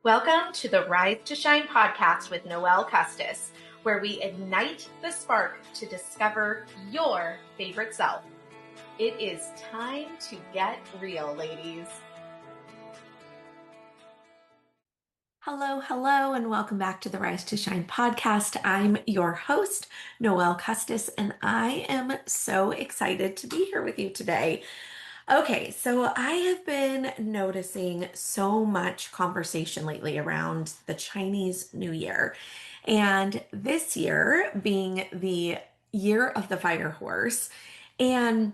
Welcome to the Rise to Shine podcast with Noelle Custis, where we ignite the spark to discover your favorite self. It is time to get real, ladies. Hello, and welcome back to the Rise to Shine podcast. I'm your host, Noelle Custis, and I am so excited to be here with you today. Okay, so I have been noticing so much conversation lately around the Chinese New Year. And this year being the year of the fire horse. And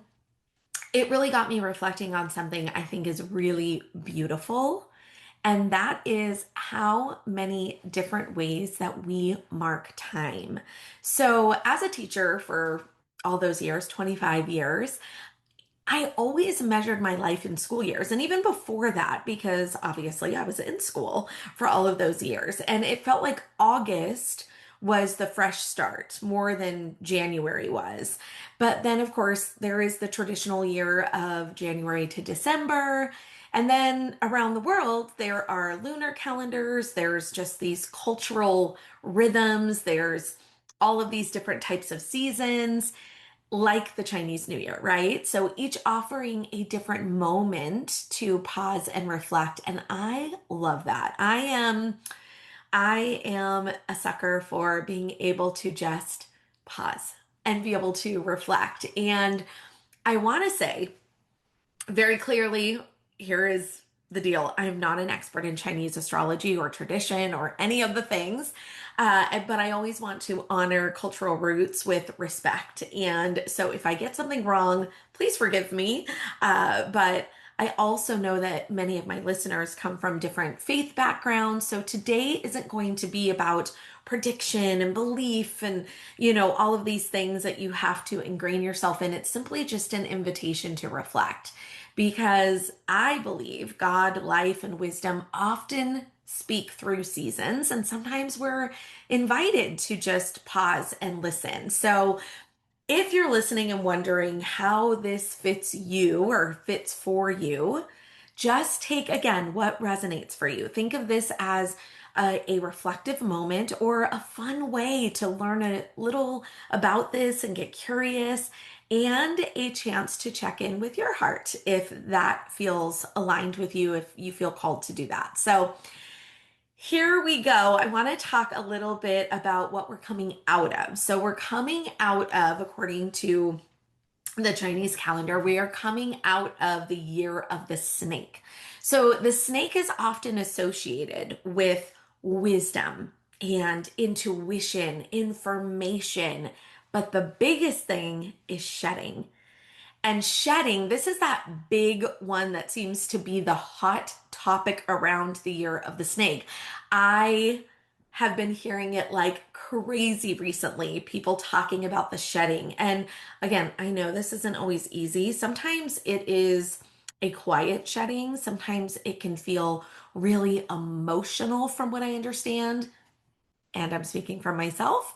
it really got me reflecting on something I think is really beautiful. And that is how many different ways that we mark time. So, as a teacher for all those years, 25 years, I always measured my life in school years, and even before that, because obviously I was in school for all of those years. And it felt like August was the fresh start more than January was. But then, of course, there is the traditional year of January to December. And then around the world, there are lunar calendars, there's just these cultural rhythms, there's all of these different types of seasons like the Chinese New Year, right? So each offering a different moment to pause and reflect. And I love that. I am a sucker for being able to just pause and be able to reflect. And I want to say very clearly, here is the deal. I am not an expert in Chinese astrology or tradition or any of the things, but I always want to honor cultural roots with respect. And so if I get something wrong, please forgive me. But I also know that many of my listeners come from different faith backgrounds. So today isn't going to be about prediction and belief and, all of these things that you have to ingrain yourself in. It's simply just an invitation to reflect because I believe God, life, and wisdom often speak through seasons, and sometimes we're invited to just pause and listen. So, if you're listening and wondering how this fits you or fits for you, just take again what resonates for you. Think of this as a reflective moment or a fun way to learn a little about this and get curious, and a chance to check in with your heart if that feels aligned with you, if you feel called to do that. So, here we go. I want to talk a little bit about what we're coming out of. So, we're coming out of, according to the Chinese calendar, we are coming out of the year of the snake. So, the snake is often associated with wisdom and intuition, information. But the biggest thing is shedding. And shedding, this is that big one that seems to be the hot topic around the year of the snake. I have been hearing it like crazy recently, people talking about the shedding. And again, I know this isn't always easy. Sometimes it is a quiet shedding, sometimes it can feel really emotional, from what I understand. And I'm speaking for myself.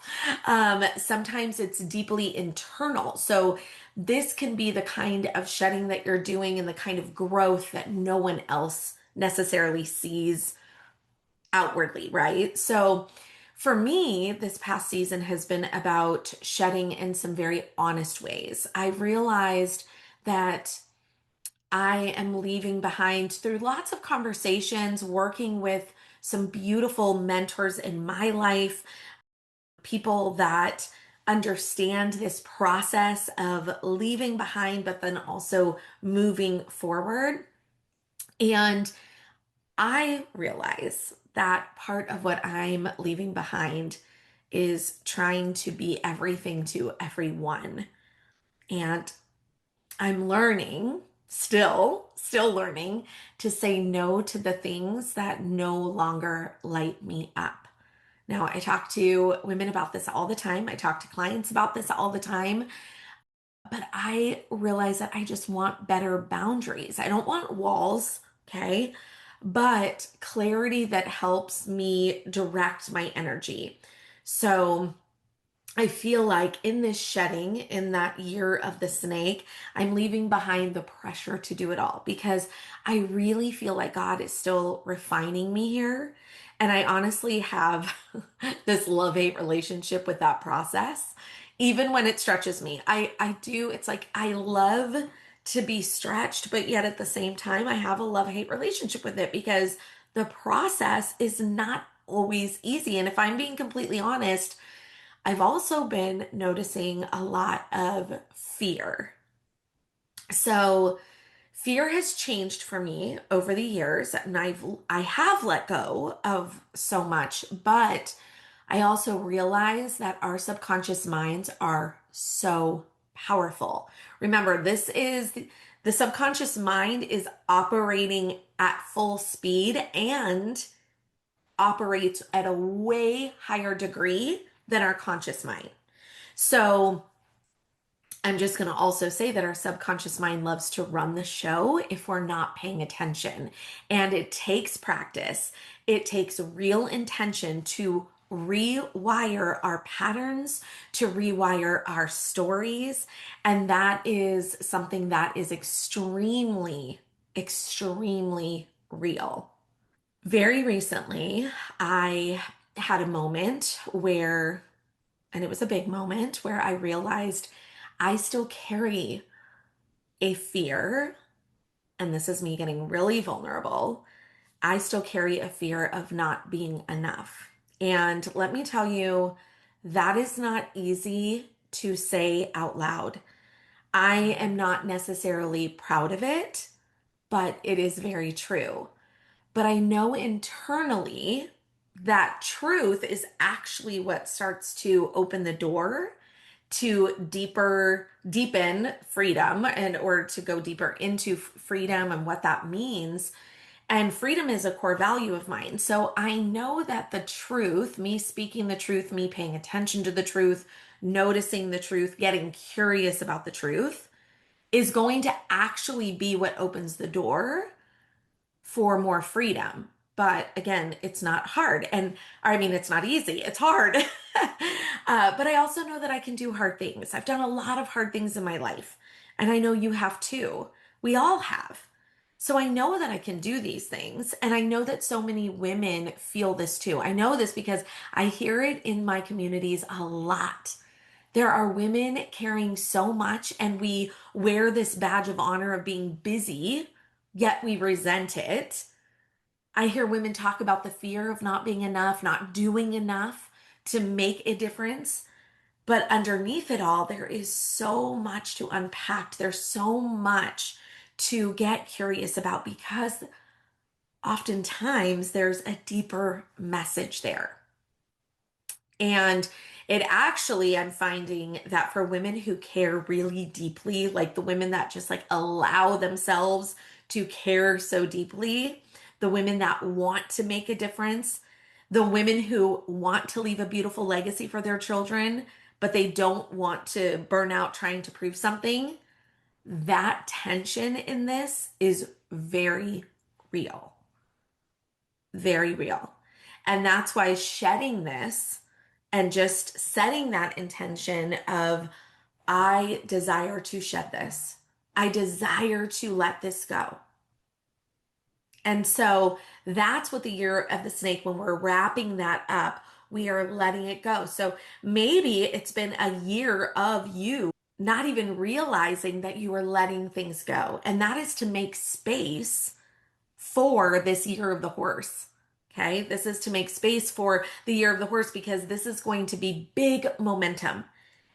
Sometimes it's deeply internal. So, this can be the kind of shedding that you're doing and the kind of growth that no one else necessarily sees outwardly, right? So, for me, this past season has been about shedding in some very honest ways. I realized that I am leaving behind through lots of conversations, working with some beautiful mentors in my life, people that understand this process of leaving behind, but then also moving forward. And I realize that part of what I'm leaving behind is trying to be everything to everyone. And I'm learning, still learning to say no to the things that no longer light me up. Now, I talk to women about this all the time. I talk to clients about this all the time. But I realize that I just want better boundaries. I don't want walls, okay? But clarity that helps me direct my energy. So, I feel like in this shedding, in that year of the snake, I'm leaving behind the pressure to do it all because I really feel like God is still refining me here. And I honestly have this love-hate relationship with that process. Even when it stretches me, I do, it's like I love to be stretched, but yet at the same time, I have a love-hate relationship with it because the process is not always easy. And if I'm being completely honest, I've also been noticing a lot of fear. So, fear has changed for me over the years, and I have let go of so much, but I also realize that our subconscious minds are so powerful. Remember, the subconscious mind is operating at full speed and operates at a way higher degree than our conscious mind. So I'm just going to also say that our subconscious mind loves to run the show if we're not paying attention. And it takes practice, it takes real intention to rewire our patterns, to rewire our stories. And that is something that is extremely, extremely real. Very recently, I had a moment where, and it was a big moment, where I realized I still carry a fear, and this is me getting really vulnerable. I still carry a fear of not being enough. And let me tell you, that is not easy to say out loud. I am not necessarily proud of it, but it is very true. But I know internally that truth is actually what starts to open the door to deepen freedom and or to go deeper into freedom and what that means. And freedom is a core value of mine. So I know that the truth, me speaking the truth, me paying attention to the truth, noticing the truth, getting curious about the truth is going to actually be what opens the door for more freedom. But again, it's not hard. And I mean, it's not easy, it's hard. But I also know that I can do hard things. I've done a lot of hard things in my life, and I know you have too. We all have. So I know that I can do these things. And I know that so many women feel this too. I know this because I hear it in my communities a lot. There are women carrying so much, and we wear this badge of honor of being busy, yet we resent it. I hear women talk about the fear of not being enough, not doing enough to make a difference. But underneath it all, there is so much to unpack. There's so much to get curious about because oftentimes there's a deeper message there. And it actually, I'm finding that for women who care really deeply, like the women that just like allow themselves to care so deeply, the women that want to make a difference, the women who want to leave a beautiful legacy for their children, but they don't want to burn out trying to prove something, that tension in this is very real, very real. And that's why shedding this and just setting that intention of, I desire to shed this. I desire to let this go. And so that's what the year of the snake, when we're wrapping that up, we are letting it go. So maybe it's been a year of you not even realizing that you are letting things go. And that is to make space for this year of the horse. Okay, this is to make space for the year of the horse because this is going to be big momentum.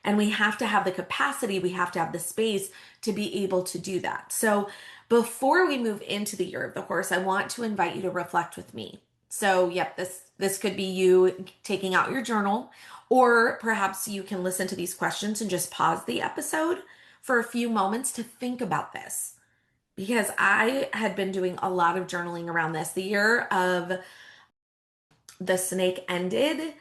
And we have to have the capacity, we have to have the space to be able to do that. So before we move into the year of the horse, I want to invite you to reflect with me. So, yep, this could be you taking out your journal, or perhaps you can listen to these questions and just pause the episode for a few moments to think about this because I had been doing a lot of journaling around this. The year of the snake ended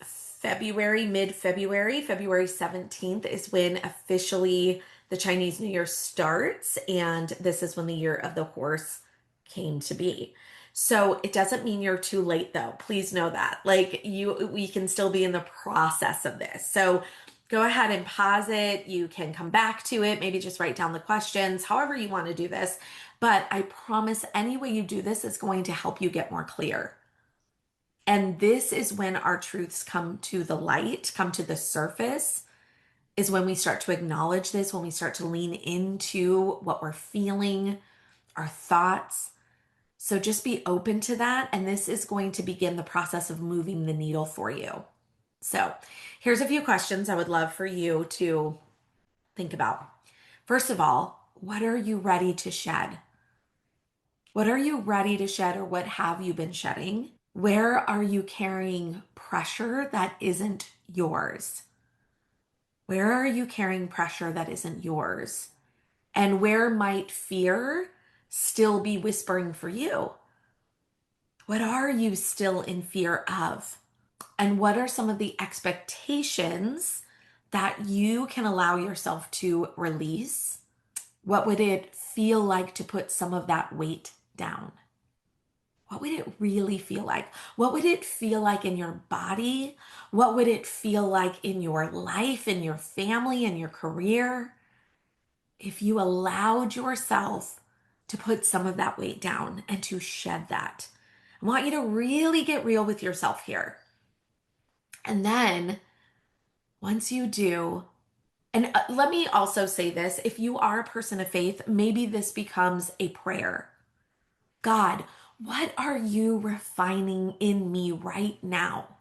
February, mid-February. February 17th is when officially the Chinese New Year starts, and this is when the year of the horse came to be. So it doesn't mean you're too late though. Please know that. Like we can still be in the process of this. So go ahead and pause it. You can come back to it, maybe just write down the questions, however you want to do this. But I promise any way you do this is going to help you get more clear. And this is when our truths come to the light, come to the surface, is when we start to acknowledge this, when we start to lean into what we're feeling, our thoughts. So just be open to that. And this is going to begin the process of moving the needle for you. So here's a few questions I would love for you to think about. First of all, what are you ready to shed? What are you ready to shed, or what have you been shedding? Where are you carrying pressure that isn't yours? Where are you carrying pressure that isn't yours? And where might fear still be whispering for you? What are you still in fear of? And what are some of the expectations that you can allow yourself to release? What would it feel like to put some of that weight down? What would it really feel like? What would it feel like in your body? What would it feel like in your life, in your family, in your career? If you allowed yourself to put some of that weight down and to shed that. I want you to really get real with yourself here. And then once you do, and let me also say this, if you are a person of faith, maybe this becomes a prayer. God, what are you refining in me right now?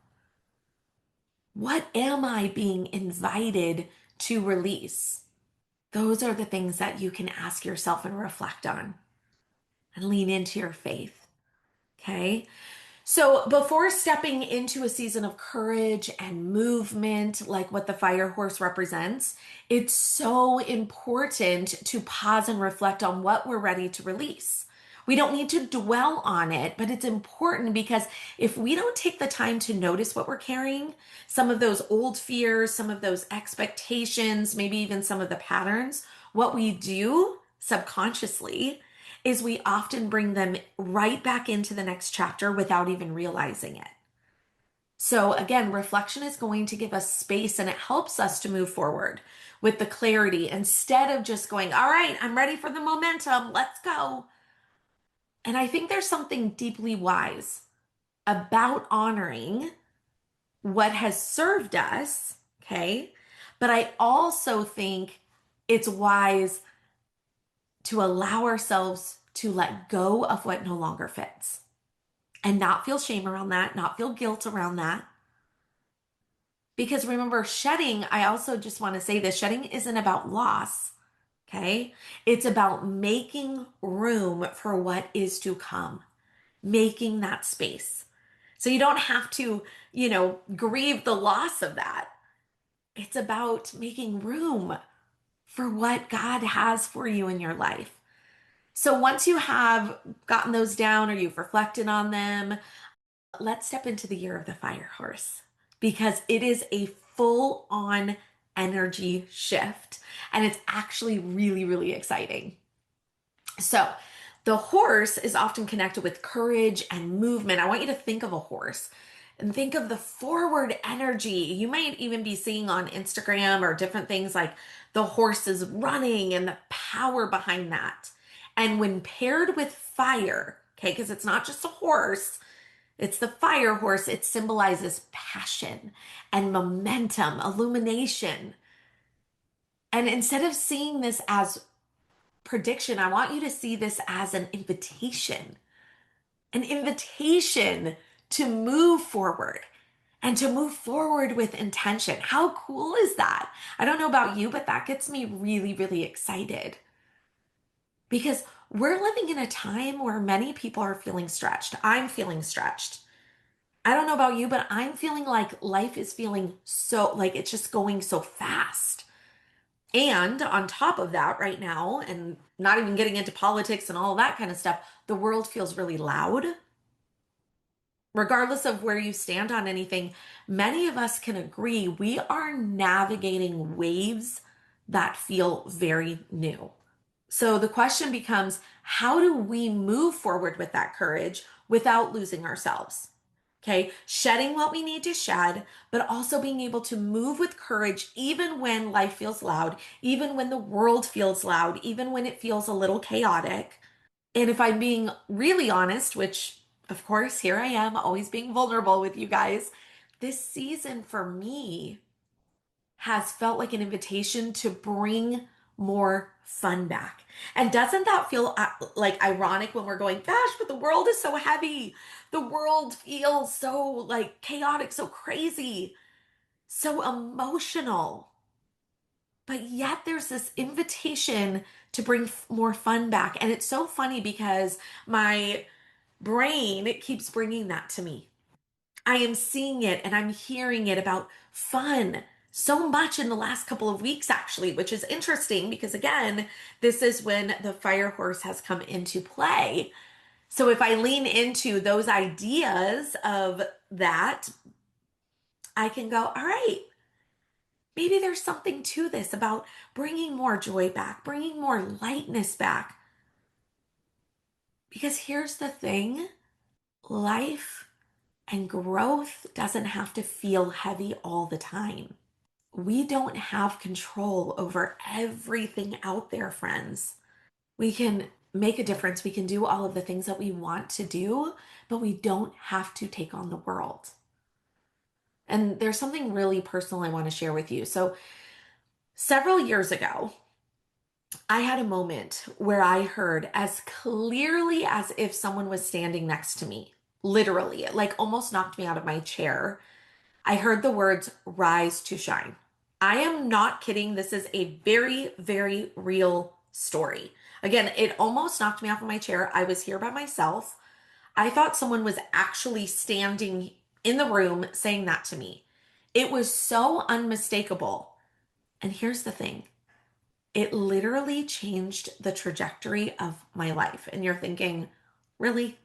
What am I being invited to release? Those are the things that you can ask yourself and reflect on and lean into your faith. Okay. So before stepping into a season of courage and movement, like what the fire horse represents, it's so important to pause and reflect on what we're ready to release. We don't need to dwell on it, but it's important because if we don't take the time to notice what we're carrying, some of those old fears, some of those expectations, maybe even some of the patterns, what we do subconsciously is we often bring them right back into the next chapter without even realizing it. So again, reflection is going to give us space, and it helps us to move forward with the clarity instead of just going, all right, I'm ready for the momentum, let's go. And I think there's something deeply wise about honoring what has served us, okay? But I also think it's wise to allow ourselves to let go of what no longer fits and not feel shame around that, not feel guilt around that. Because remember, shedding, I also just want to say this, shedding isn't about loss, okay? It's about making room for what is to come, making that space. So you don't have to, grieve the loss of that. It's about making room for what God has for you in your life. So once you have gotten those down or you've reflected on them, let's step into the year of the fire horse because it is a full on energy shift and it's actually really, really exciting. So the horse is often connected with courage and movement. I want you to think of a horse and think of the forward energy. You might even be seeing on Instagram or different things like the horse is running and the power behind that. And when paired with fire, okay, because it's not just a horse, it's the fire horse, it symbolizes passion and momentum, illumination. And instead of seeing this as prediction, I want you to see this as an invitation to move forward and to move forward with intention. How cool is that? I don't know about you, but that gets me really, really excited because we're living in a time where many people are feeling stretched. I'm feeling stretched. I don't know about you, but I'm feeling like life is feeling so, like it's just going so fast. And on top of that, right now, and not even getting into politics and all that kind of stuff, the world feels really loud. Regardless of where you stand on anything, many of us can agree we are navigating waves that feel very new. So the question becomes, how do we move forward with that courage without losing ourselves. Okay, shedding what we need to shed, but also being able to move with courage, even when life feels loud, even when the world feels loud, even when it feels a little chaotic. And if I'm being really honest, which of course, here I am, always being vulnerable with you guys, this season for me has felt like an invitation to bring more fun back. And doesn't that feel like ironic when we're going, gosh, but the world is so heavy. The world feels so like chaotic, so crazy, so emotional. But yet there's this invitation to bring more fun back. And it's so funny because my brain, it keeps bringing that to me. I am seeing it and I'm hearing it about fun so much in the last couple of weeks, actually, which is interesting because, again, this is when the fire horse has come into play. So if I lean into those ideas of that, I can go, all right, maybe there's something to this about bringing more joy back, bringing more lightness back. Because here's the thing, life and growth doesn't have to feel heavy all the time. We don't have control over everything out there, friends. We can make a difference. We can do all of the things that we want to do, but we don't have to take on the world. And there's something really personal I want to share with you. So, several years ago, I had a moment where I heard as clearly as if someone was standing next to me. Literally, it like almost knocked me out of my chair. I heard the words rise to shine. I am not kidding. This is a very, very real story. Again, it almost knocked me off of my chair. I was here by myself. I thought someone was actually standing in the room saying that to me. It was so unmistakable. And here's the thing, it literally changed the trajectory of my life. And you're thinking, really?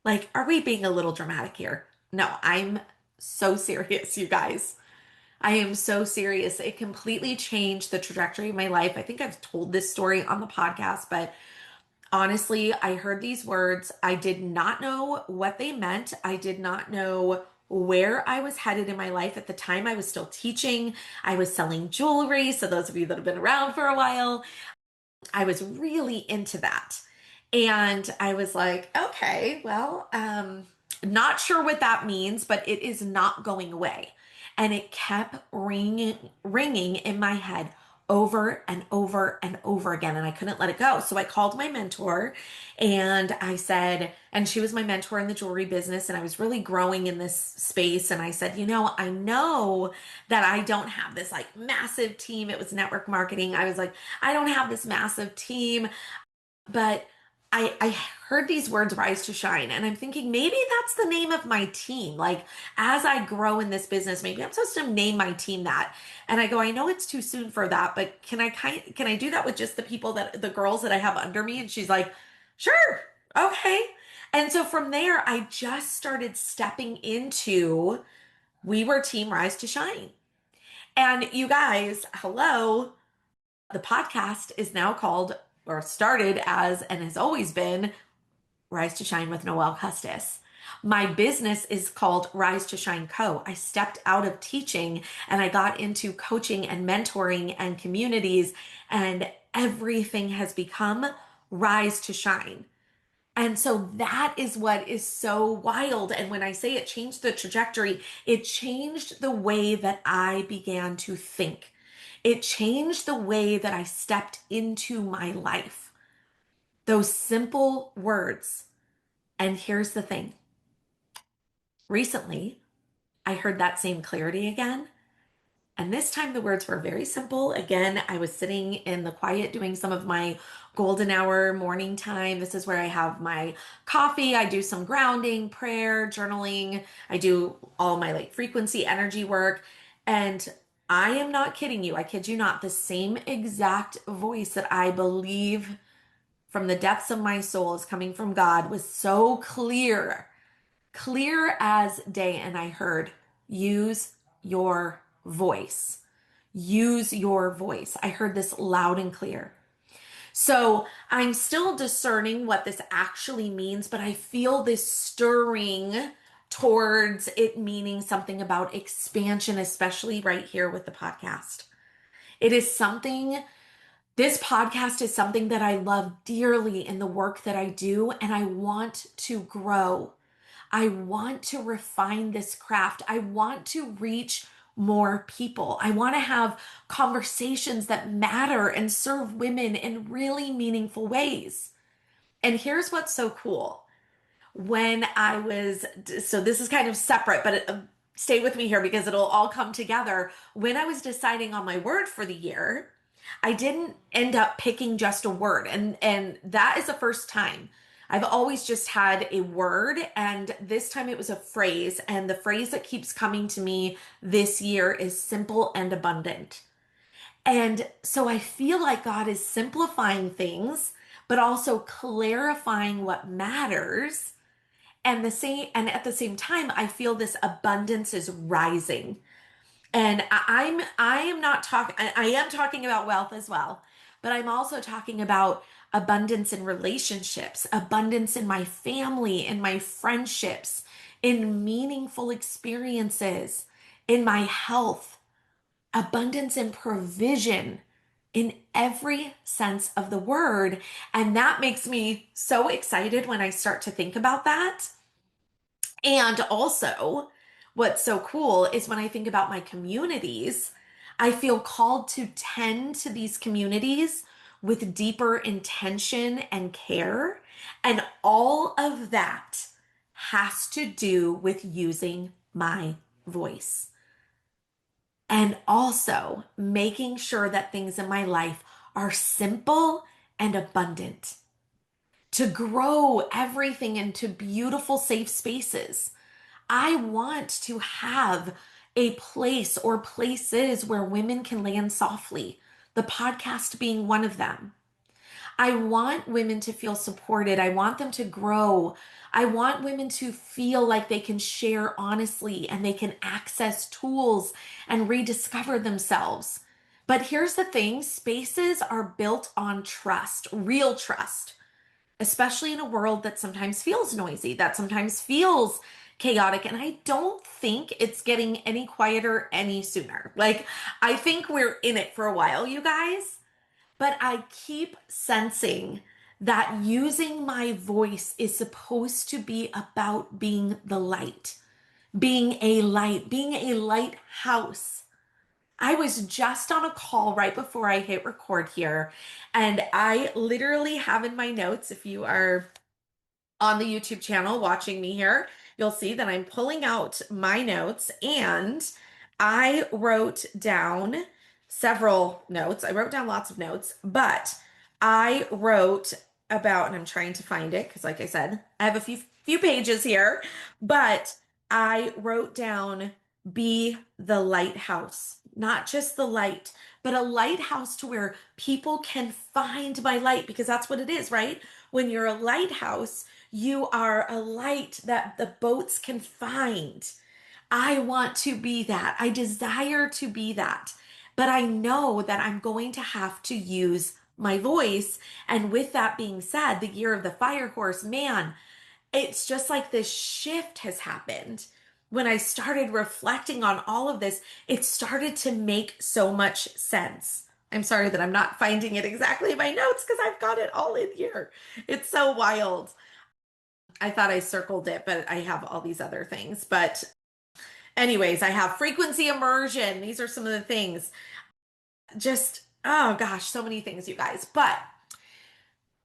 Like, are we being a little dramatic here? No, I'm so serious, you guys. I am so serious. It completely changed the trajectory of my life. I think I've told this story on the podcast, but honestly, I heard these words. I did not know what they meant. I did not know where I was headed in my life. At the time, I was still teaching. I was selling jewelry. So, those of you that have been around for a while, I was really into that. And I was like, okay, well, not sure what that means, but it is not going away. And it kept ringing in my head over and over and over again. And I couldn't let it go. So I called my mentor and I said, and she was my mentor in the jewelry business. And I was really growing in this space. And I said, I know that I don't have this like massive team. It was network marketing. I was like, I don't have this massive team. But I heard these words rise to shine, and I'm thinking maybe that's the name of my team. Like, as I grow in this business, maybe I'm supposed to name my team that. And I go, I know it's too soon for that, but can I do that with just the girls that I have under me? And she's like, sure, okay. And so from there, I just started stepping into we were Team Rise to Shine. And you guys, hello. The podcast is now called, or started as, and has always been, Rise to Shine with Noelle Custis. My business is called Rise to Shine Co. I stepped out of teaching and I got into coaching and mentoring and communities, and everything has become Rise to Shine. And so that is what is so wild. And when I say it changed the trajectory, it changed the way that I began to think. It changed the way that I stepped into my life. Those simple words. And here's the thing. Recently, I heard that same clarity again. And this time the words were very simple. Again, I was sitting in the quiet doing some of my golden hour morning time. This is where I have my coffee. I do some grounding, prayer, journaling. I do all my like frequency energy work. And I am not kidding you. I kid you not. The same exact voice that I believe from the depths of my soul is coming from God was so clear, clear as day. And I heard, use your voice. Use your voice. I heard this loud and clear. So I'm still discerning what this actually means, but I feel this stirring towards it meaning something about expansion, especially right here with the podcast. It is something, this podcast is something that I love dearly in the work that I do, and I want to grow. I want to refine this craft. I want to reach more people. I want to have conversations that matter and serve women in really meaningful ways. And here's what's so cool. When I was, so this is kind of separate, but stay with me here because it'll all come together. When I was deciding on my word for the year, I didn't end up picking just a word. And that is the first time. I've always just had a word, and this time it was a phrase. And the phrase that keeps coming to me this year is simple and abundant. And so I feel like God is simplifying things, but also clarifying what matters. And at the same time, I feel this abundance is rising. And I am not talking, I am talking about wealth as well, but I'm also talking about abundance in relationships, abundance in my family, in my friendships, in meaningful experiences, in my health, abundance in provision in every sense of the word. And that makes me so excited when I start to think about that. And also, what's so cool is when I think about my communities, I feel called to tend to these communities with deeper intention and care. And all of that has to do with using my voice. And also making sure that things in my life are simple and abundant, to grow everything into beautiful, safe spaces. I want to have a place or places where women can land softly, the podcast being one of them. I want women to feel supported. I want them to grow. I want women to feel like they can share honestly and they can access tools and rediscover themselves. But here's the thing, spaces are built on trust, real trust, especially in a world that sometimes feels noisy, that sometimes feels chaotic. And I don't think it's getting any quieter any sooner. Like, I think we're in it for a while, you guys. But I keep sensing that using my voice is supposed to be about being the light, being a lighthouse. I was just on a call right before I hit record here, and I literally have in my notes, if you are on the YouTube channel watching me here, you'll see that I'm pulling out my notes, and I wrote down several notes. I wrote down lots of notes, but I wrote about, and I'm trying to find it because, like I said, I have a few pages here, but I wrote down be the lighthouse, not just the light, but a lighthouse to where people can find my light, because that's what it is, right? When you're a lighthouse, you are a light that the boats can find. I want to be that. I desire to be that. But I know that I'm going to have to use my voice. And with that being said, the year of the fire horse, man, it's just like this shift has happened. When I started reflecting on all of this, it started to make so much sense. I'm sorry that I'm not finding it exactly in my notes because I've got it all in here. It's so wild. I thought I circled it, but I have all these other things. But anyways, I have frequency immersion. These are some of the things. Just, oh gosh, so many things, you guys. But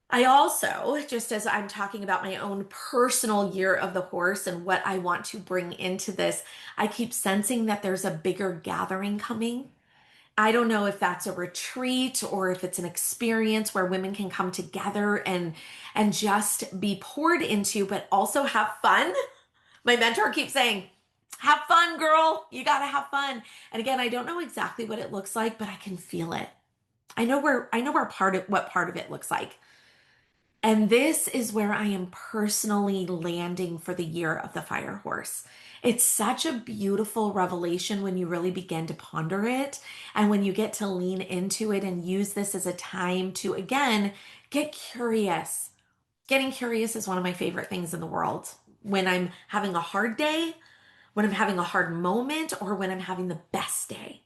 I also, just as I'm talking about my own personal year of the horse and what I want to bring into this, I keep sensing that there's a bigger gathering coming. I don't know if that's a retreat or if it's an experience where women can come together and just be poured into, but also have fun. My mentor keeps saying, have fun, girl. You got to have fun. And again, I don't know exactly what it looks like, but I can feel it. I know where part of what part of it looks like. And this is where I am personally landing for the year of the fire horse. It's such a beautiful revelation when you really begin to ponder it and when you get to lean into it and use this as a time to, again, get curious. Getting curious is one of my favorite things in the world. When I'm having a hard day, when I'm having a hard moment, or when I'm having the best day.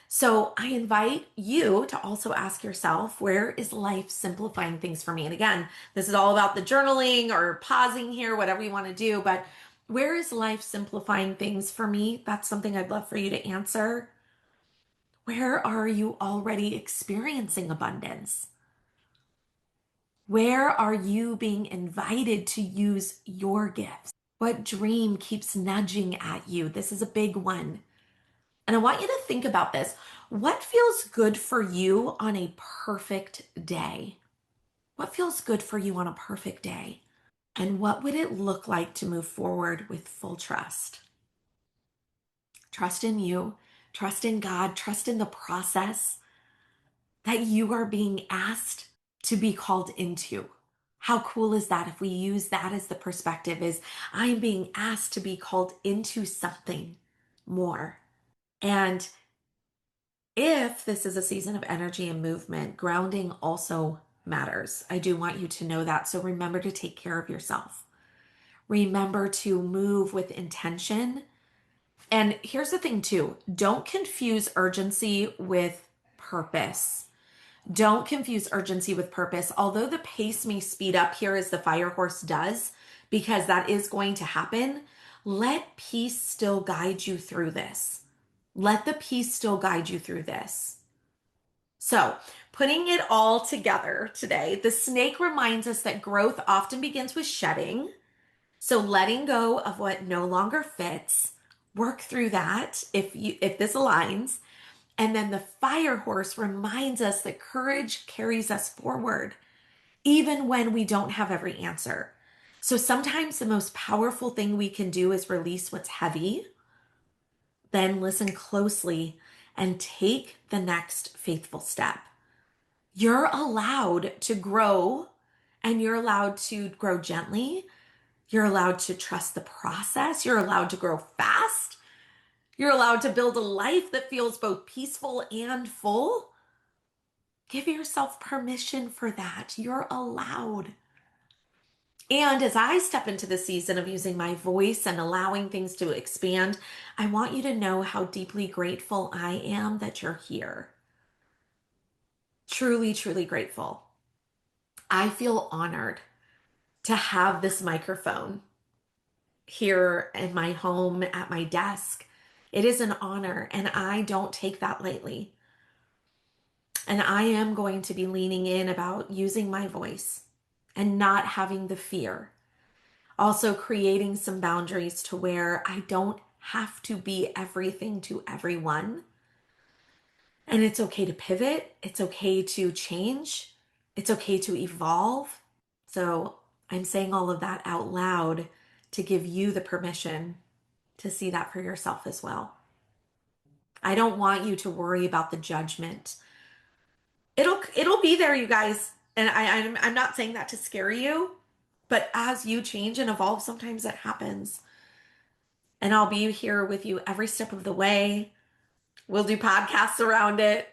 So I invite you to also ask yourself, where is life simplifying things for me? And again, this is all about the journaling or pausing here, whatever you want to do, but where is life simplifying things for me? That's something I'd love for you to answer. Where are you already experiencing abundance? Where are you being invited to use your gifts? What dream keeps nudging at you? This is a big one. And I want you to think about this. What feels good for you on a perfect day? What feels good for you on a perfect day? And what would it look like to move forward with full trust? Trust in you, trust in God, trust in the process that you are being asked to be called into. How cool is that if we use that as the perspective is I'm being asked to be called into something more. And if this is a season of energy and movement, grounding also matters. I do want you to know that. So remember to take care of yourself. Remember to move with intention. And here's the thing, too, don't confuse urgency with purpose. Don't confuse urgency with purpose. Although the pace may speed up here as the fire horse does, because that is going to happen, let peace still guide you through this. Let the peace still guide you through this. So, putting it all together today, the snake reminds us that growth often begins with shedding. So, letting go of what no longer fits, work through that if this aligns. And then the fire horse reminds us that courage carries us forward, even when we don't have every answer. So, sometimes the most powerful thing we can do is release what's heavy, then listen closely and take the next faithful step. You're allowed to grow and you're allowed to grow gently. You're allowed to trust the process. You're allowed to grow fast. You're allowed to build a life that feels both peaceful and full. Give yourself permission for that. You're allowed. And as I step into the season of using my voice and allowing things to expand, I want you to know how deeply grateful I am that you're here. Truly, truly grateful. I feel honored to have this microphone here in my home at my desk. It is an honor, and I don't take that lightly. And I am going to be leaning in about using my voice and not having the fear. Also, creating some boundaries to where I don't have to be everything to everyone. And it's okay to pivot, it's okay to change, it's okay to evolve. So I'm saying all of that out loud to give you the permission to see that for yourself as well. I don't want you to worry about the judgment. It'll be there, you guys. And I'm not saying that to scare you, but as you change and evolve, sometimes it happens. And I'll be here with you every step of the way. We'll do podcasts around it.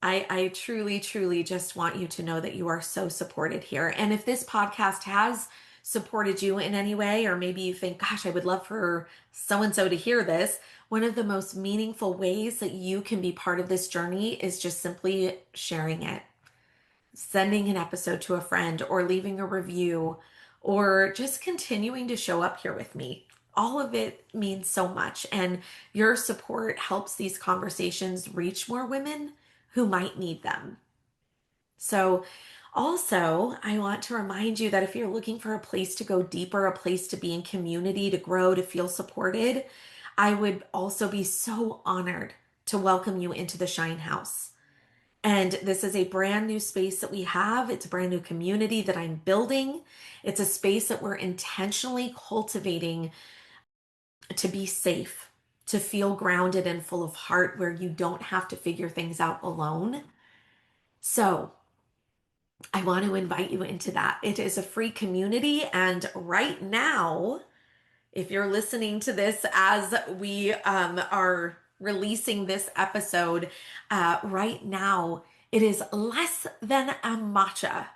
I truly, truly just want you to know that you are so supported here. And if this podcast has supported you in any way, or maybe you think, gosh, I would love for so and so to hear this, one of the most meaningful ways that you can be part of this journey is just simply sharing it, sending an episode to a friend, or leaving a review, or just continuing to show up here with me. All of it means so much. And your support helps these conversations reach more women who might need them. So, also, I want to remind you that if you're looking for a place to go deeper, a place to be in community, to grow, to feel supported, I would also be so honored to welcome you into the Shine House. And this is a brand new space that we have. It's a brand new community that I'm building. It's a space that we're intentionally cultivating to be safe, to feel grounded and full of heart, where you don't have to figure things out alone. So, I want to invite you into that. It is a free community. And right now, if you're listening to this as we are releasing this episode, right now it is less than a matcha.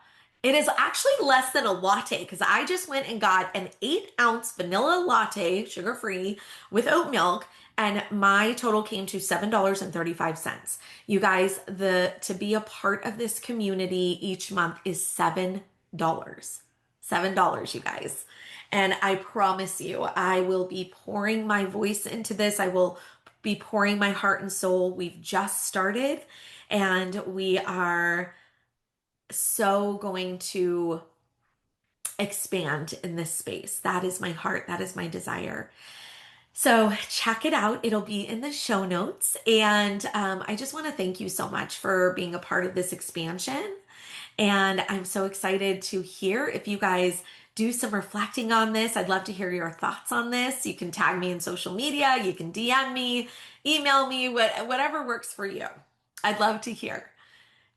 It is actually less than a latte because I just went and got an 8-ounce vanilla latte, sugar free, with oat milk, and my total came to $7.35. You guys, the to be a part of this community each month is $7. $7, you guys. And I promise you, I will be pouring my voice into this. I will be pouring my heart and soul. We've just started and we are so going to expand in this space. That is my heart. That is my desire. So check it out. It'll be in the show notes. And I just want to thank you so much for being a part of this expansion. And I'm so excited to hear if you guys do some reflecting on this. I'd love to hear your thoughts on this. You can tag me in social media, you can DM me, email me, whatever works for you. I'd love to hear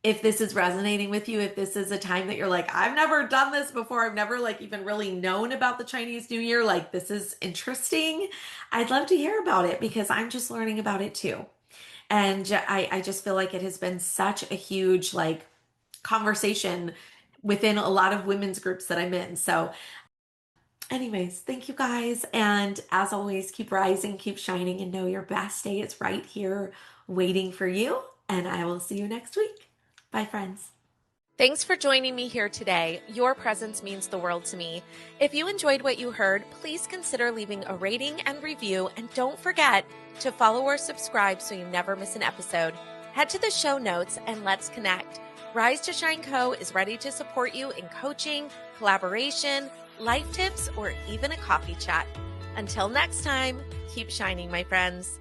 if this is resonating with you, if this is a time that you're like, I've never done this before, I've never like even really known about the Chinese New Year, like this is interesting. I'd love to hear about it because I'm just learning about it too. And I just feel like it has been such a huge like conversation within a lot of women's groups that I'm in. So anyways, thank you guys. And as always, keep rising, keep shining, and know your best day is right here waiting for you. And I will see you next week. Bye, friends. Thanks for joining me here today. Your presence means the world to me. If you enjoyed what you heard, please consider leaving a rating and review. And don't forget to follow or subscribe so you never miss an episode. Head to the show notes and let's connect. Rise to Shine Co. is ready to support you in coaching, collaboration, life tips, or even a coffee chat. Until next time, keep shining, my friends.